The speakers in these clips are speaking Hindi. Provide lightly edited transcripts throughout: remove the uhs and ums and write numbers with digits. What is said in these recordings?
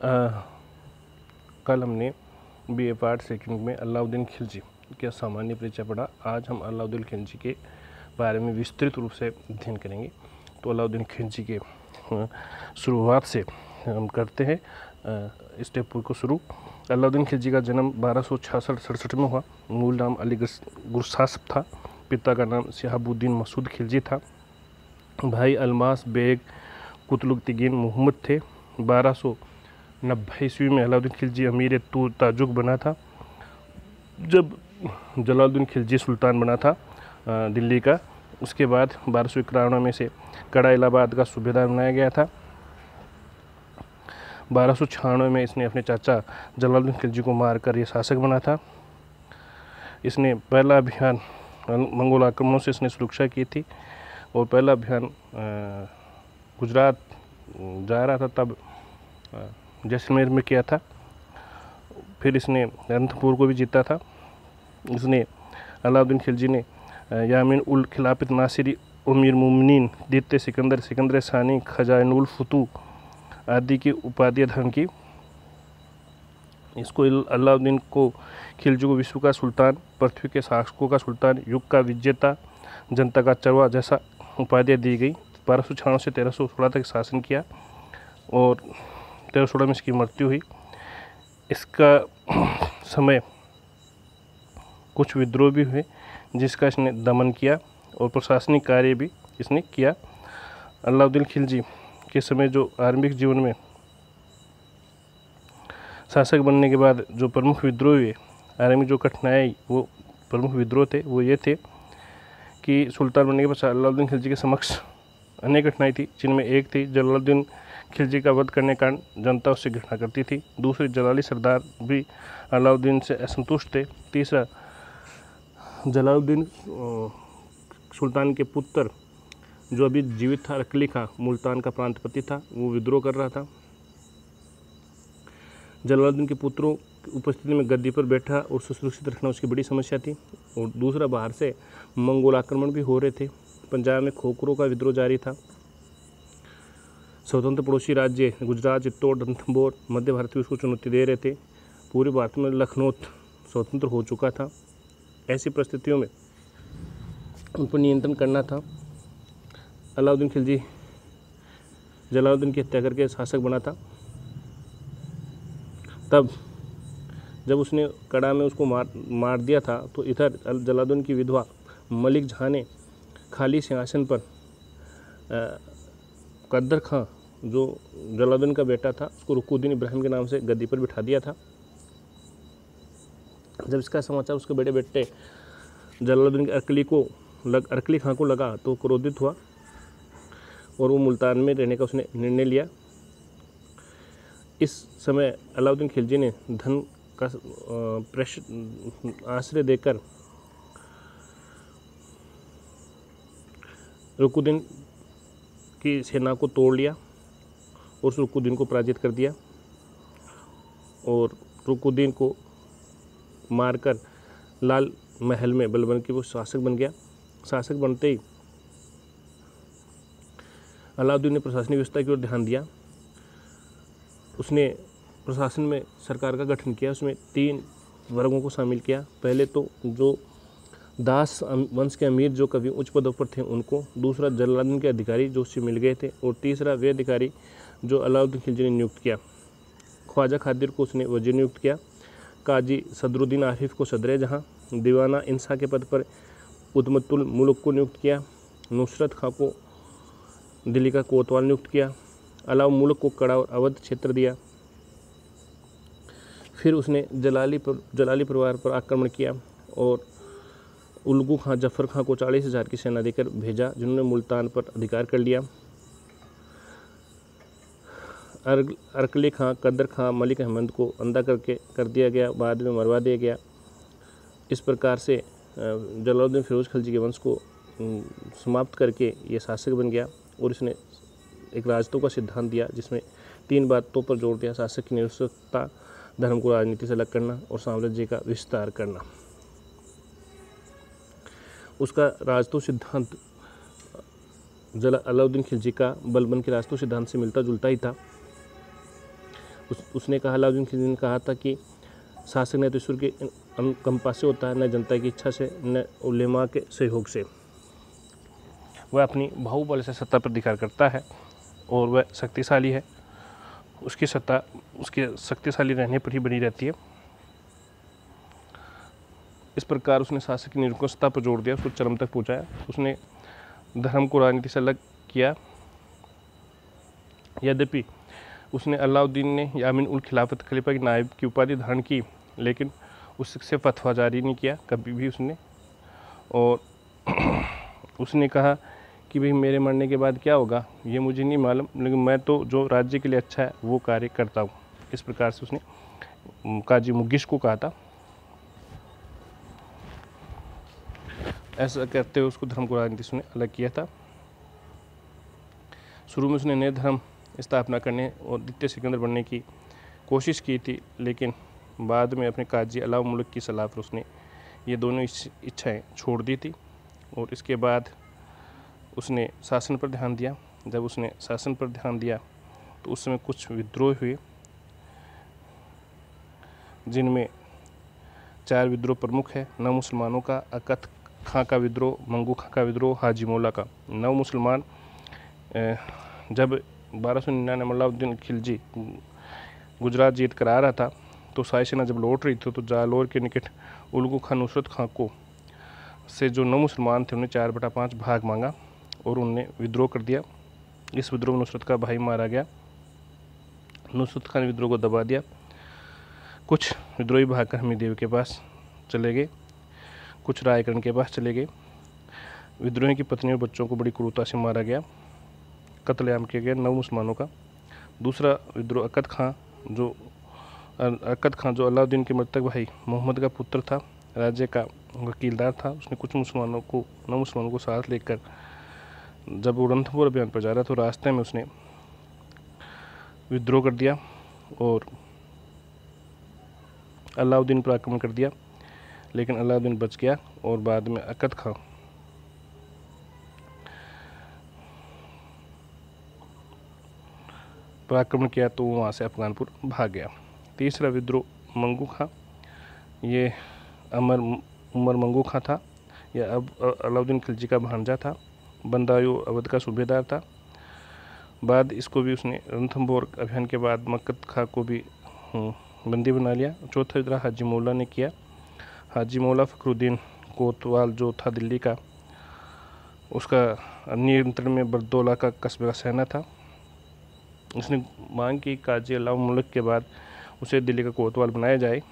कल हमने BA पार्ट सेकंड में अलाउद्दीन खिलजी का सामान्य परिचय पढ़ा। आज हम अलाउद्दीन खिलजी के बारे में विस्तृत रूप से अध्ययन करेंगे। तो अलाउद्दीन खिलजी के शुरुआत से हम करते हैं स्टेप को शुरू। अलाउद्दीन खिलजी का जन्म 1266-67 में हुआ। मूल नाम अली गुरसास्प था। पिता का नाम शहाबुद्दीन मसूद खिलजी था। भाई अलमास बेग कुतुबुद्दीन मोहम्मद थे। 1290 ईस्वी में अलाउद्दीन खिलजी अमीर ताजुक बना था। जब जलालुद्दीन खिलजी सुल्तान बना था दिल्ली का, उसके बाद 1291 में से कड़ा इलाहाबाद का सूबेदार बनाया गया था। 1296 में इसने अपने चाचा जलालुद्दीन खिलजी को मारकर ये शासक बना था। इसने पहला अभियान मंगोल आक्रमणों से इसने सुरक्षा की थी और पहला अभियान गुजरात जा रहा था तब जैसलमेर में किया था। फिर इसने अनंतपुर को भी जीता था। इसने अलाउद्दीन खिलजी ने यामीन उल खिलाफत नासिरी अमीर मुमिनीन द्वितीय सिकंदर सानी खजानुल फतू आदि की उपाधियां धारण की। इसको अलाउद्दीन को खिलजी को विश्व का सुल्तान, पृथ्वी के शासकों का सुल्तान, युग का विजेता, जनता का चरवा जैसा उपाधियां दी गई। 1296 से 1316 तक शासन किया और 1316 में इसकी मृत्यु हुई। इसका समय कुछ विद्रोह भी हुए जिसका इसने दमन किया और प्रशासनिक कार्य भी इसने किया। अलाउद्दीन खिलजी के समय जो आरंभिक जीवन में शासक बनने के बाद जो प्रमुख विद्रोह हुए, आरंभिक जो कठिनाई वो प्रमुख विद्रोह थे वो ये थे कि सुल्तान बनने के बाद अलाउद्दीन खिलजी के समक्ष अनेक कठिनाई थी, जिनमें एक थी जलालुद्दीन खिलजी का वध करने के कारण जनता उससे घृणा करती थी। दूसरी, जलाली सरदार भी अलाउद्दीन से असंतुष्ट थे। तीसरा, जलालुद्दीन सुल्तान के पुत्र जो अभी जीवित था अरकली खां, मुल्तान का प्रांतपति था, वो विद्रोह कर रहा था। जलालुद्दीन के पुत्रों की उपस्थिति में गद्दी पर बैठा और सुरक्षित रखना उसकी बड़ी समस्या थी। और दूसरा, बाहर से मंगोल आक्रमण भी हो रहे थे। पंजाब में खोखरों का विद्रोह जारी था। स्वतंत्र पड़ोसी राज्य गुजरात, चित्तौड़, रणथंभौर, मध्य भारत भी उसको चुनौती दे रहे थे। पूरे भारत में लखनऊ स्वतंत्र हो चुका था। ऐसी परिस्थितियों में उन पर नियंत्रण करना था। अलाउद्दीन खिलजी जलालुद्दीन की हत्या करके शासक बना था। तब जब उसने कड़ा में उसको मार दिया था तो इधर जलालुद्दीन की विधवा मलिक जहाँ ने खाली सिंहासन पर कद्दर खां जो जलालुद्दीन का बेटा था उसको रुकुद्दीन इब्राहिम के नाम से गद्दी पर बिठा दिया था। जब इसका समाचार उसके बड़े बेटे जलालुद्दीन अरकली खां को लगा तो क्रोधित हुआ और वो मुल्तान में रहने का उसने निर्णय लिया। इस समय अलाउद्दीन खिलजी ने धन का आश्रय देकर रुकुद्दीन की सेना को तोड़ लिया और उस रुकुद्दीन को पराजित कर दिया और रुकुद्दीन को मारकर लाल महल में बलबन के वो शासक बन गया। शासक बनते ही अलाउद्दीन ने प्रशासनिक व्यवस्था की ओर ध्यान दिया। उसने प्रशासन में सरकार का गठन किया। उसमें 3 वर्गों को शामिल किया। पहले तो जो दास वंश के अमीर जो कभी उच्च पदों पर थे उनको, दूसरा जलालुद्दीन के अधिकारी जो उससे मिल गए थे, और तीसरा वे अधिकारी जो अलाउद्दीन खिलजी ने नियुक्त किया। ख्वाजा खादिर को उसने वजीर नियुक्त किया। काजी सदरुद्दीन आरिफ को सदर जहां, दीवाना इंसा के पद पर उदमतुल मुल्क को नियुक्त किया। नुसरत खां को दिल्ली का कोतवाल नियुक्त किया। अलाउ मुल्क को कड़ा और अवध क्षेत्र दिया। फिर उसने जलाली परिवार पर आक्रमण किया और उल्गू खां जफर खां को 40,000 की सेना देकर भेजा, जिन्होंने मुल्तान पर अधिकार कर लिया। अरकली खां, कद्दर खां, मलिक अहमद को अंधा कर दिया गया, बाद में मरवा दिया गया। इस प्रकार से जलालुद्दीन फिरोज खिलजी के वंश को समाप्त करके ये शासक बन गया और इसने एक राजतों का सिद्धांत दिया जिसमें 3 बातों पर जोर दिया: शासक की निरंकुशता, धर्म को राजनीति से अलग करना और साम्राज्य का विस्तार करना। उसका राजतों सिद्धांत अलाउद्दीन खिलजी का बलबन के राजतों सिद्धांत से मिलता जुलता ही था। उसने कहा, अलाउद्दीन खिलजी ने कहा था कि शासक न तो ईश्वर की अनुकंपा से होता है, न जनता की इच्छा से, न उलेमा के सहयोग से। वह अपनी बाहुबल से सत्ता पर अधिकार करता है और वह शक्तिशाली है। उसकी सत्ता उसके शक्तिशाली रहने पर ही बनी रहती है। इस प्रकार उसने शासक की निरंकुशता पर जोर दिया, उसको चरम तक पहुंचाया। उसने धर्म को राजनीति से अलग किया। यद्यपि उसने अलाउद्दीन ने यामीन उल खिलाफत खलीफा की नायब की उपाधि धारण की, लेकिन उससे फतवा जारी नहीं किया कभी भी उसने। और उसने कहा कि भाई मेरे मरने के बाद क्या होगा ये मुझे नहीं मालूम, लेकिन मैं तो जो राज्य के लिए अच्छा है वो कार्य करता हूँ। इस प्रकार से उसने काजी मुगिश को कहा था। ऐसा कहते हुए उसको धर्म को राजनीति से अलग किया था। शुरू में उसने नए धर्म स्थापना करने और द्वितीय सिकंदर बनने की कोशिश की थी, लेकिन बाद में अपने काजी अलाउ मुल्क की सलाह पर उसने ये दोनों इच्छाएं छोड़ दी थी। और इसके बाद उसने शासन पर ध्यान दिया। जब उसने शासन पर ध्यान दिया तो उस समय कुछ विद्रोह हुए, जिनमें 4 विद्रोह प्रमुख है। 9 मुसलमानों का, अकत खां का विद्रोह, मंगू खां का विद्रोह, हाजी मौला का। 9 मुसलमान जब 1299 में अलाउद्दीन खिलजी गुजरात जीत कर आ रहा था तो शाही सेना जब लौट रही थी तो जालौर के निकट उल्गू खां नुसरत खां को से जो 9 मुसलमान थे उन्हें 4/5 भाग मांगा और उनने विद्रोह कर दिया। इस विद्रोह में नुसरत का भाई मारा गया। नुसरत खान ने विद्रोह को दबा दिया। कुछ विद्रोही भागकर हमीदेव के पास चले गए, कुछ रायकरण के पास चले गए। विद्रोही की पत्नी और बच्चों को बड़ी क्रूरता से मारा गया, कत्लेआम किया गया 9 मुसलमानों का। दूसरा विद्रोह अकत खां जो अलाउद्दीन के मृतक भाई मोहम्मद का पुत्र था, राज्य का वकीलदार था। उसने कुछ 9 मुसलमानों को साथ लेकर जब वो रणथंभौर अभियान पर जा रहा तो रास्ते में उसने विद्रोह कर दिया और अलाउद्दीन पर आक्रमण कर दिया, लेकिन अलाउद्दीन बच गया। और बाद में अकत खां पर आक्रमण किया तो वो वहाँ से अफगानपुर भाग गया। तीसरा विद्रोह मंगू खां, ये उमर मंगू खां था। यह अब अलाउद्दीन खिलजी का भांजा था, बंदायूं अवध का सूबेदार था। बाद इसको भी उसने रणथंभौर अभियान के बाद मक्कत खां को भी बंदी बना लिया। चौथा विद्रोह हाजी मौला ने किया। हाजी मौला फखरुद्दीन कोतवाल जो था दिल्ली का, उसका नियंत्रण में बरदौला का कस्बे का सेना था। उसने मांग की काजी अलाउ मुल्क के बाद उसे दिल्ली का कोतवाल बनाया जाए,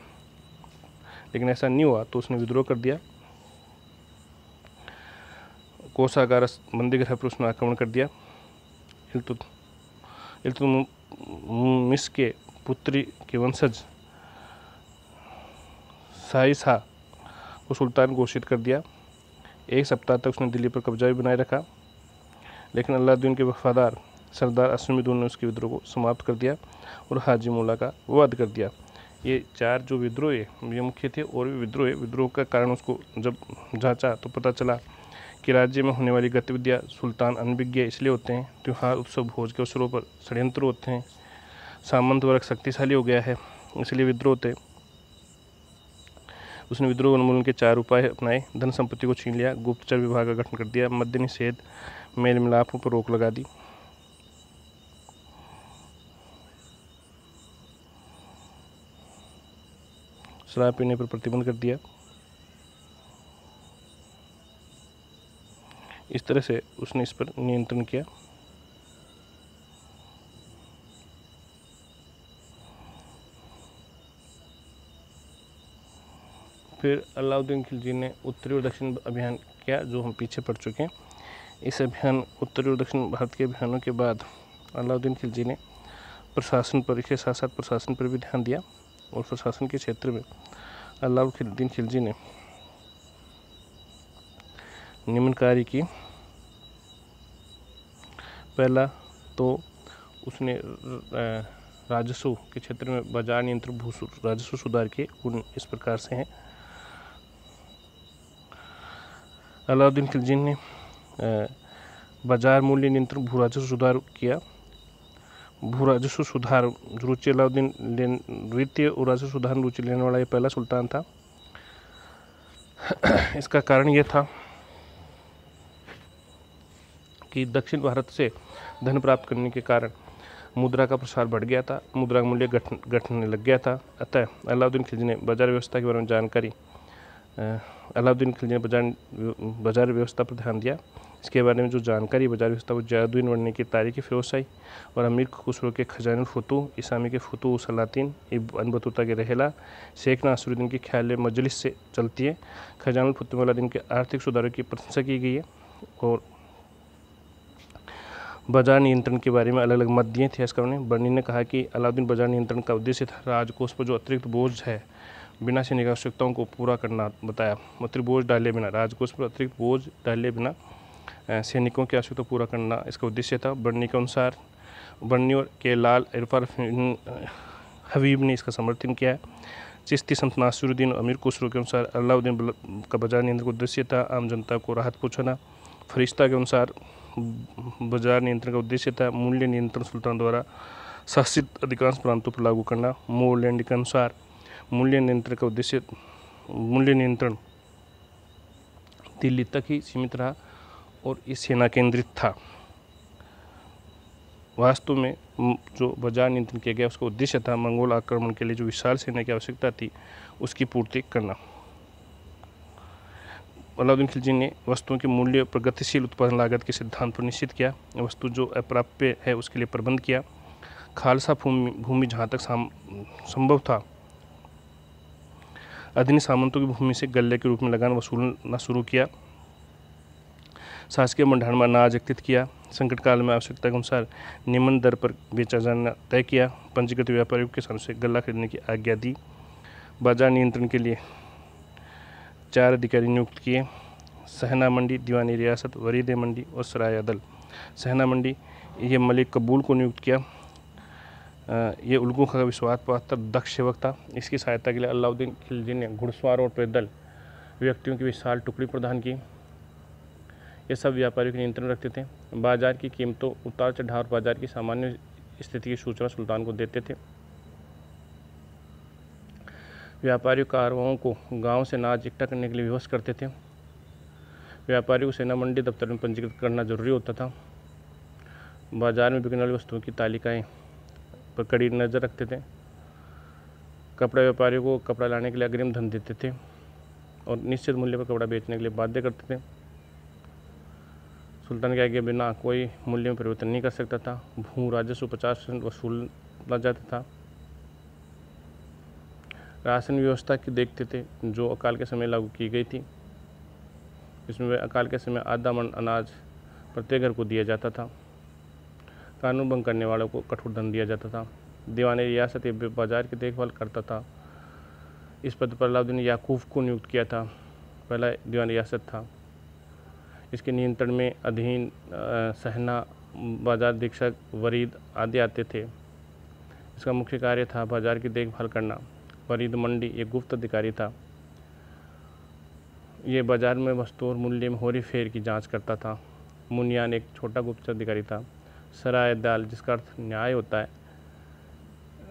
लेकिन ऐसा नहीं हुआ तो उसने विद्रोह कर दिया। कोषागार बंदीगृह पर उसने आक्रमण कर दिया। इल्तुतमिश के पुत्री के वंशज शाही शाह को सुल्तान घोषित कर दिया। 1 सप्ताह तक उसने दिल्ली पर कब्जा भी बनाए रखा, लेकिन अलाउद्दीन के वफादार सरदार अश्वमीदुन ने उसके विद्रोह को समाप्त कर दिया और हाजी मौला का वध कर दिया। ये 4 जो विद्रोह ये मुख्य थे। और भी विद्रोह का कारण उसको जब जांचा तो पता चला कि राज्य में होने वाली गतिविधियाँ सुल्तान अनभिज्ञ इसलिए होते हैं, त्यौहार उत्सव भोज के अवसरों पर षड्यंत्र होते हैं, सामंत वर्ग शक्तिशाली हो गया है, इसलिए विद्रोह होते। उसने विद्रोह उन्मूलन के 4 उपाय अपनाए। धन संपत्ति को छीन लिया, गुप्तचर विभाग का गठन कर दिया, मद्य निषेध, मेल मिलापों पर रोक लगा दी। शराब पीने पर प्रतिबंध कर दिया। इस तरह से उसने इस पर नियंत्रण किया। फिर अलाउद्दीन खिलजी ने उत्तरी और दक्षिण अभियान किया, जो हम पीछे पढ़ चुके हैं। इस अभियान उत्तरी और दक्षिण भारत के अभियानों के बाद अलाउद्दीन खिलजी ने प्रशासन पर, इसके साथ साथ प्रशासन पर भी ध्यान दिया। और प्रशासन के क्षेत्र में अलाउद्दीन खिलजी ने निम्न कार्य की। पहला तो उसने राजस्व के क्षेत्र में बाजार नियंत्रण, भू राजस्व सुधार किए। उन इस प्रकार से हैं। अलाउद्दीन खिलजी ने बाजार मूल्य नियंत्रण, भू राजस्व सुधार किया। भू राजस्व सुधार रुचि अलाउद्दीन वित्तीय और राजस्व सुधार में रुचि लेने वाला ये पहला सुल्तान था। इसका कारण ये था कि दक्षिण भारत से धन प्राप्त करने के कारण मुद्रा का प्रसार बढ़ गया था, मुद्रा का मूल्य घटने लग गया था। अतः अलाउद्दीन खिलजी ने बाजार व्यवस्था के बारे में बाजार व्यवस्था पर ध्यान दिया। इसके बारे में जो जानकारी बाजार व्यवस्था को जादुइन वरने की तारीखी फिरोज और अमीर खुसरो के खजानुल फतूह, इसामी के फतूह सलातीन, इब्न बतूता के रहेला, शेख नासरुद्दीन की ख्याल मजलिस से चलती है। खजानुल फतूह अलाउद्दीन के आर्थिक सुधारों की प्रशंसा की गई है और बाजार नियंत्रण के बारे में अलग अलग मत दिए थे। इस कारण बर्नी ने कहा कि अलाउद्दीन बाजार नियंत्रण का उद्देश्य था राजकोष पर जो अतिरिक्त बोझ है बिना सैनिक आवश्यकताओं को पूरा करना बताया। अतिरिक्त बोझ डाले बिना, राजकोष पर अतिरिक्त बोझ डाले बिना सैनिकों की आवश्यकता पूरा करना इसका उद्देश्य था। बर्नी के अनुसार बर्नी और के लाल इरफान हबीब ने इसका समर्थन किया है। चिश्ती संत नासिरुद्दीन और अमीर खुसरो के अनुसार अलाउद्दीन का बाजार नियंत्रण का उद्देश्य था आम जनता को राहत पहुँचाना। फरिश्ता के अनुसार बाजार नियंत्रण का उद्देश्य था मूल्य नियंत्रण सुल्तान द्वारा शासित अधिकांश प्रांतों पर लागू करना। मोरलैंड के अनुसार मूल्य नियंत्रण दिल्ली तक ही सीमित रहा और इस सेना केंद्रित था। वास्तव में जो बाजार नियंत्रण किया गया उसका उद्देश्य था मंगोल आक्रमण के लिए जो विशाल सेना की आवश्यकता थी उसकी पूर्ति करना। अलाउद्दीन खिलजी ने वस्तुओं के मूल्य पर गतिशील उत्पादन लागत के सिद्धांत पर निश्चित किया। वस्तु जो अप्राप्य है उसके लिए प्रबंध किया। खालसा भूमि जहाँ तक संभव था अधीन सामंतों की भूमि से गल्ले के रूप में लगान वसूलना शुरू किया। शासकीय भंडार में अनाज एकत्रित किया। संकट काल में आवश्यकता के अनुसार निम्न दर पर बेचा जाना तय किया। पंजीकृत व्यापारियों के किसानों से गल्ला खरीदने की आज्ञा दी। बाजार नियंत्रण के लिए 4 अधिकारी नियुक्त किए। सहना मंडी, दीवानी रियासत, वरीद मंडी और सराय अदल। सहना मंडी ये मलिक कबूल को नियुक्त किया। ये उल्गू का विश्वास पात्र दक्ष सेवक था। इसकी सहायता के लिए अलाउद्दीन खिलजी ने घुड़सवार और पैदल व्यक्तियों की विशाल टुकड़ी प्रदान की। ये सब व्यापारियों के नियंत्रण रखते थे। बाजार की कीमतों, उतार चढ़ाव और बाजार की सामान्य स्थिति की सूचना सुल्तान को देते थे। व्यापारी कारवाओं को गांव से अनाज इकट्ठा करने के लिए विवश करते थे। व्यापारी को सेना मंडी दफ्तर में पंजीकृत करना जरूरी होता था। बाजार में बिकने वाली वस्तुओं की तालिकाएं पर कड़ी नज़र रखते थे। कपड़ा व्यापारियों को कपड़ा लाने के लिए अग्रिम धन देते थे और निश्चित मूल्य पर कपड़ा बेचने के लिए बाध्य करते थे। सुल्तान के आगे बिना कोई मूल्य में परिवर्तन नहीं कर सकता था। भू राजस्व 50% वसूला जाता था। राशन व्यवस्था की देखते थे जो अकाल के समय लागू की गई थी। इसमें अकाल के समय आधा मन अनाज प्रत्येक घर को दिया जाता था। कानून भंग करने वालों को कठोर दंड दिया जाता था। दीवानी रियासत बाजार की देखभाल करता था। इस पद पर अलाउद्दीन याकूब को नियुक्त किया था। पहला दीवान रियासत था। इसके नियंत्रण में अधीन सहना, बाजार अधीक्षक, वरीद आदि आते थे। इसका मुख्य कार्य था बाजार की देखभाल करना। वरीद मंडी एक गुप्त अधिकारी था। ये बाजार में वस्तु और मूल्य में हो रही फेर की जांच करता था। मुनियान एक छोटा गुप्त अधिकारी था। सराय दाल, जिसका अर्थ न्याय होता है,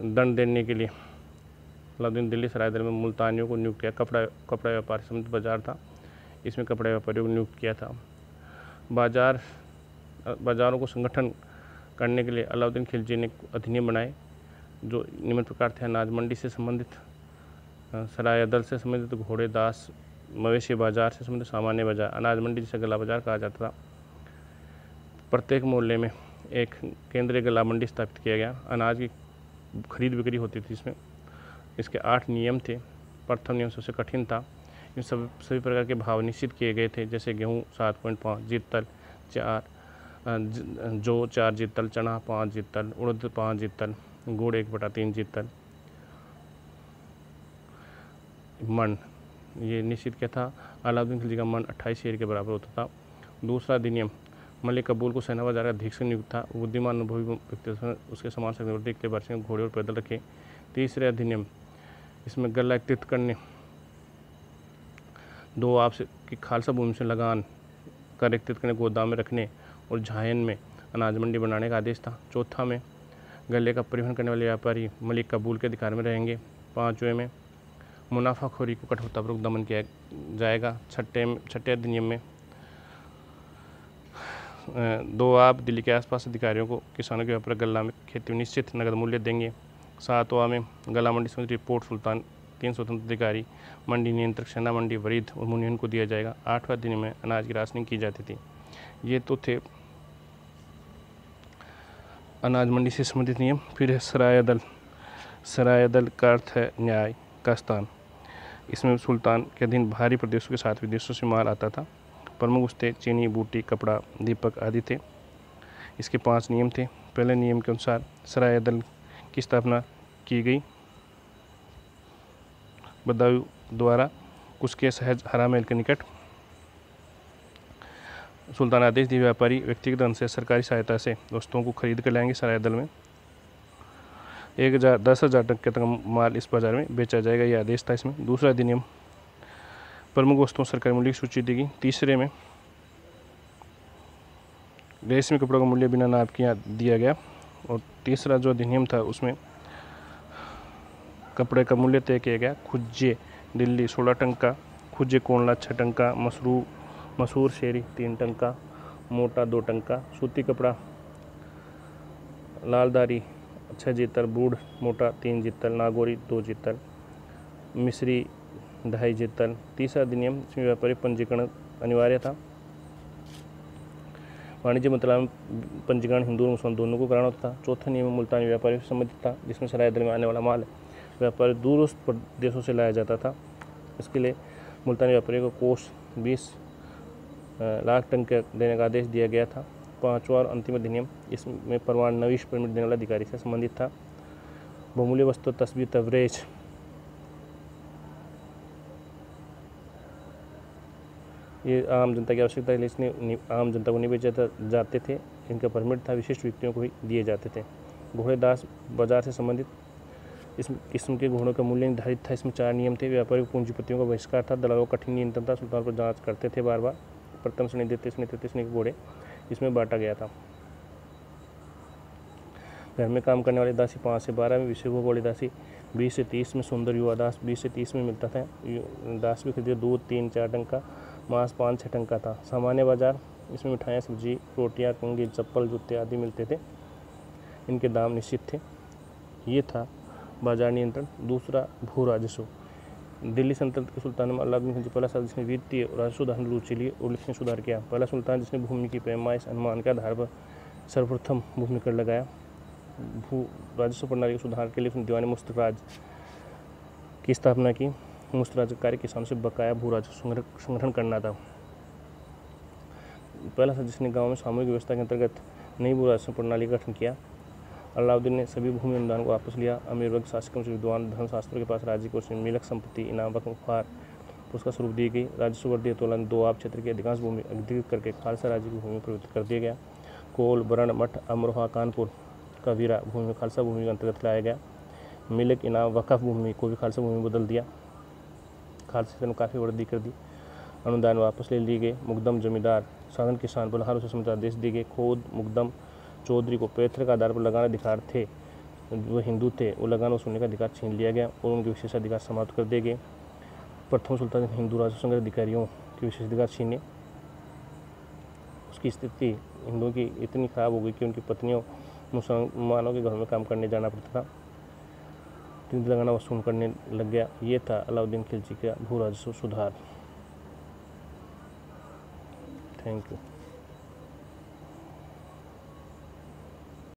दंड देने के लिए अलाउद्दीन दिल्ली सराय दाल में मुल्तानियों को नियुक्त किया। कपड़ा व्यापार समिति बाजार था। इसमें कपड़ा व्यापारियों को नियुक्त किया था। बाजारों को संगठन करने के लिए अलाउद्दीन खिलजी ने अधिनियम बनाए जो निम्न प्रकार थे। अनाज मंडी से संबंधित, सराय दल से संबंधित, घोड़े दास, मवेशी बाजार से संबंधित सामान्य बाजार। अनाज मंडी जिसे गला बाजार कहा जाता था। प्रत्येक मोहल्ले में एक केंद्रीय गला मंडी स्थापित किया गया। अनाज की खरीद बिक्री होती थी इसमें। इसके 8 नियम थे। प्रथम नियम सबसे कठिन था। इन सभी प्रकार के भाव निश्चित किए गए थे, जैसे गेहूँ 7.5 जीतल 4, जौ 4 जीतल, चना 5 जीतल, उड़द 5 जीतल, गुड़ 1/3 जीतल। मन ये निश्चित किया था। अलाउद्दीन खिलजी का मन 28 शेर के बराबर होता था। दूसरा अधिनियम मलिक कबूल को सेना बाजार का अधीक्षक नियुक्त था। बुद्धिमान अनुभवी व्यक्ति उसके समान चक्रवर्ती के बारे में घोड़े और पैदल रखे। तीसरे अधिनियम, इसमें गल्ला एकत्रित करने, 2 आपसे की खालसा भूमि से लगान कर एकत्रित करने, गोदाम में रखने और झायन में अनाज मंडी बनाने का आदेश था। चौथा में गले का परिवहन करने वाले व्यापारी मलिक काबुल के अधिकार में रहेंगे। 5वें में मुनाफाखोरी को कठोरतापूर्वक दमन किया जाएगा। छठे अधिनियम में 2 आप दिल्ली के आसपास अधिकारियों को किसानों के व्यापार गल्ला में खेती में निश्चित नगद मूल्य देंगे। 7वां में गला मंडी संबंधी रिपोर्ट सुल्तान 3 स्वतंत्र अधिकारी मंडी नियंत्रक सेना मंडी वरीद और मुनियन को दिया जाएगा। 8वां दिन में अनाज की राशनिंग की जाती थी। ये तो थे अनाज मंडी से संबंधित नियम। फिर है सराय दल। सराय दल का अर्थ है न्याय का स्थान। इसमें सुल्तान के अधीन बाहरी प्रदेशों के साथ विदेशों से माल आता था। प्रमुख वस्तुएं चीनी, बूटी, कपड़ा, दीपक आदि थे। इसके 5 नियम थे। पहले नियम के अनुसार सराय दल की स्थापना की गई बदायूं द्वारा कुछ के सहज हरा महल के निकट। सुल्तान आदेश दिए व्यापारी व्यक्तिगत धन से सरकारी सहायता से वस्तुओं को खरीद कर लाएंगे। सराय दल में 10,000 टन तक माल इस बाजार में बेचा जाएगा। यह आदेश था। इसमें दूसरा अधिनियम प्रमुख वस्तुओं सरकारी मूल्य की सूची दी गई। तीसरे में रेशमी कपड़ों का मूल्य बिना नाप के दिया गया। और तीसरा जो अधिनियम था उसमें कपड़े का मूल्य तय किया गया। खुज्जे दिल्ली 16 टंका, खुज्जे कोंडला 6 टंका, मसूर शेरी 3 टंका, मोटा 2 टंका, सूती कपड़ा लालदारी 6 जितल, बूढ़ मोटा 3 जितल, नागौरी 2 जितल, मिस्री 2.5 जितल। तीसरा अधिनियम इसमें व्यापारी पंजीकरण अनिवार्य था। वाणिज्य मंत्रालय में पंजीकरण हिंदू और मुसलमान दोनों को कराना होता था। चौथा नियम मुल्तानी व्यापारी से संबंधित था, जिसमें सराय दल में आने वाला माल व्यापारी दूरस्थ प्रदेशों से लाया जाता था। इसके लिए मुल्तानी व्यापारी को कोष 20 लाख टन के देने का आदेश दिया गया था। 5वां और अंतिम अधिनियम इसमें परवान नवीश परमिट देने वाला अधिकारी से संबंधित था। बहुमूल्य वस्तु तस्वीर तवरेज ये आम जनता की आवश्यकता के लिए इसने आम जनता को नहीं बेचे जाते थे। इनका परमिट था, विशिष्ट व्यक्तियों को ही दिए जाते थे। घोड़ेदास बाजार से संबंधित इस किस्म के घोड़ों का मूल्य निर्धारित था। इसमें 4 नियम थे। व्यापारिक पूंजीपतियों का बहिष्कार था। दलालों का कठिन नियंत्रण था। सुल्तान पर जांच करते थे बार बार। प्रथम श्रेणी, द्वितीय श्रेणी, तृतीय श्रेणी के घोड़े इसमें बांटा गया था। घर में काम करने वाले दासी 5 से 12 में, विशेष घोड़े दासी 20 से 30 में, सुंदर युवा दास 20 से 30 में मिलता था। दास भी खरीदे दूध 3-4 टन का, मांस 5-6 टन का था। सामान्य बाजार इसमें मिठाइयाँ, सब्जी, रोटियाँ, कंघी, चप्पल, जूते आदि मिलते थे। इनके दाम निश्चित थे। ये था बाजार नियंत्रण। दूसरा भू राजस्व। दिल्ली सल्तनत के सुल्तान में अलाउद्दीन खिलजी पहला था जिसने वित्तीय और राजस्व सुधार में रुचि ली और उल्लेखनीय सुधार किया। पहला सुल्तान जिसने भूमि की पैमाइश अनुमान के आधार पर सर्वप्रथम भूमि कर लगाया। भू राजस्व प्रणाली के सुधार के लिए उसने दीवान मुस्तराज की स्थापना की। मुस्तराज का कार्य किसानों से बकाया भू राजस्व संग्रहण करना था। पहला था जिसने गाँव में सामूहिक व्यवस्था के अंतर्गत नई भू राजस्व प्रणाली का गठन किया। अलाउद्दीन ने सभी भूमि अनुदान को वापस लिया। अमीर वर्ग शासकों से विद्वान धर्मशास्त्रों के पास राज्य को मिलक संपत्ति, इनाम, वक्फ, उपहार, पुरस्कार स्वरूप दी गई। राजस्व वर्दी तोलन 2 आप क्षेत्र की अधिकांश भूमि अधिकृत करके खालसा राज्य की भूमि परिवर्तित कर दिया गया। कोल, बरण, मठ, अमरोहा, कानपुर का वीरा भूमि में खालसा भूमि के अंतर्गत लाया गया। मिलक, इनाम, वक्फ भूमि को भी खालसा भूमि में बदल दिया। खालसा ने काफ़ी वृद्धि कर दी। अनुदान वापस ले लिए गए। मुकदम जमींदार साधन किसान बलहारों से संबंधित आदेश दिए गए। खोद मुकदम चौधरी को पैतृक आधार पर लगाना अधिकार थे। वो हिंदू थे, वो लगाना वसूलने का अधिकार छीन लिया गया और उनके विशेष अधिकार समाप्त कर दिए गए। प्रथम सुल्तान हिंदू राजस्व संग्रह अधिकारियों के विशेष अधिकार छीने। उसकी स्थिति हिंदुओं की इतनी खराब हो गई कि उनकी पत्नियों मुसलमानों के घरों में काम करने जाना पड़ता था। लगाना वसूल करने लग गया। ये था अलाउद्दीन खिलजी का भू राजस्व सुधार। Thank you.